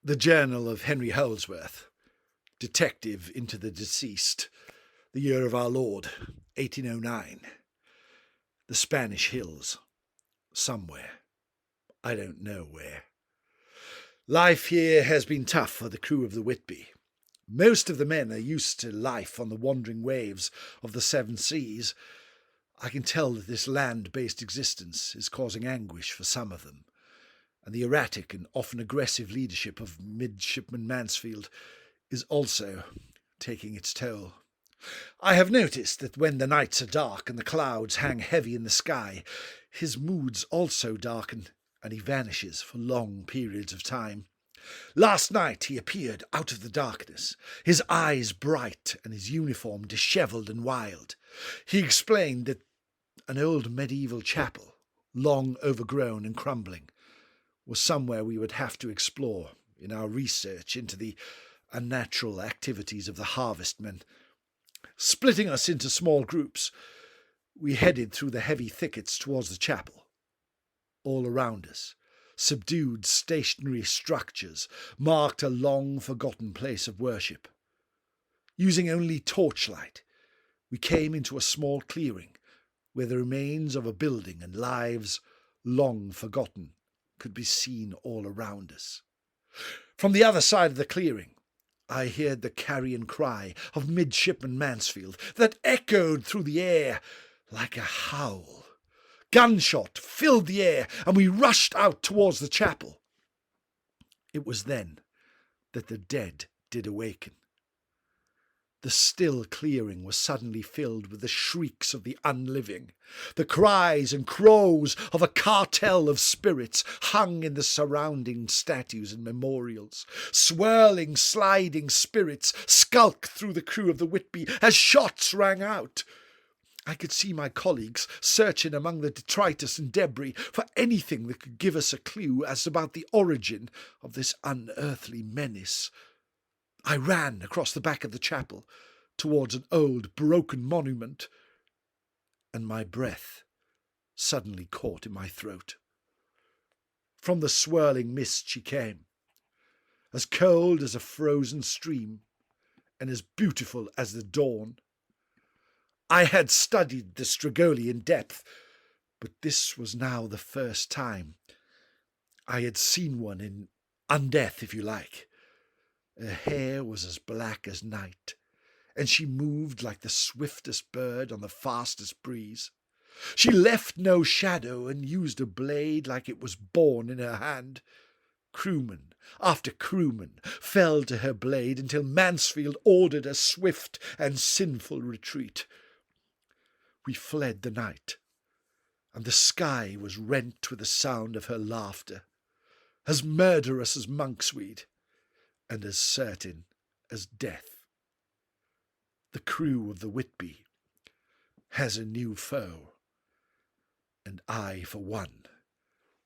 The Journal of Henry Holdsworth, Detective into the Deceased, the year of our Lord, 1809. The Spanish Hills. Somewhere. I don't know where. Life here has been tough for the crew of the Whitby. Most of the men are used to life on the wandering waves of the seven seas. I can tell that this land-based existence is causing anguish for some of them, and the erratic and often aggressive leadership of Midshipman Mansfield is also taking its toll. I have noticed that when the nights are dark and the clouds hang heavy in the sky, his moods also darken, and he vanishes for long periods of time. Last night he appeared out of the darkness, his eyes bright and his uniform dishevelled and wild. He explained that an old medieval chapel, long overgrown and crumbling, was somewhere we would have to explore in our research into the unnatural activities of the harvestmen. Splitting us into small groups, we headed through the heavy thickets towards the chapel. All around us, subdued stationary structures marked a long-forgotten place of worship. Using only torchlight, we came into a small clearing where the remains of a building and lives long forgotten could be seen all around us. From the other side of the clearing, I heard the carrion cry of Midshipman Mansfield that echoed through the air like a howl. Gunshot filled the air, and we rushed out towards the chapel. It was then that the dead did awaken. The still clearing was suddenly filled with the shrieks of the unliving. The cries and crows of a cartel of spirits hung in the surrounding statues and memorials. Swirling, sliding spirits skulked through the crew of the Whitby as shots rang out. I could see my colleagues searching among the detritus and debris for anything that could give us a clue as about the origin of this unearthly menace. I ran across the back of the chapel towards an old broken monument, and my breath suddenly caught in my throat. From the swirling mist she came, as cold as a frozen stream and as beautiful as the dawn. I had studied the Strigoi in depth, but this was now the first time I had seen one in undeath, if you like. Her hair was as black as night, and she moved like the swiftest bird on the fastest breeze. She left no shadow and used a blade like it was born in her hand. Crewman after crewman fell to her blade until Mansfield ordered a swift and sinful retreat. We fled the night, and the sky was rent with the sound of her laughter, as murderous as monksweed, and as certain as death. The crew of the Whitby has a new foe, and I, for one,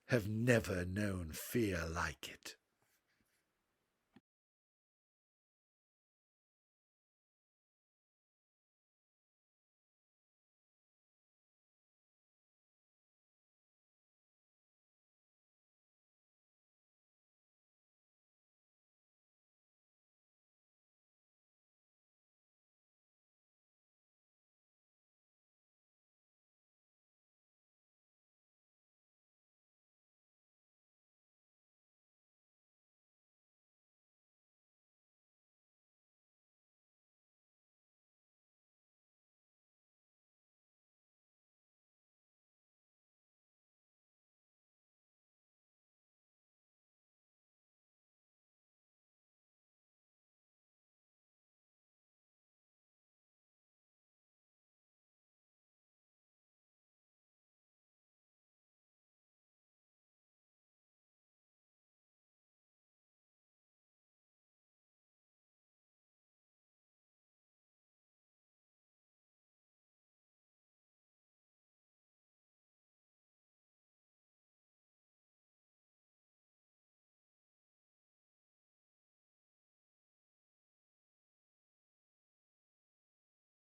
have never known fear like it.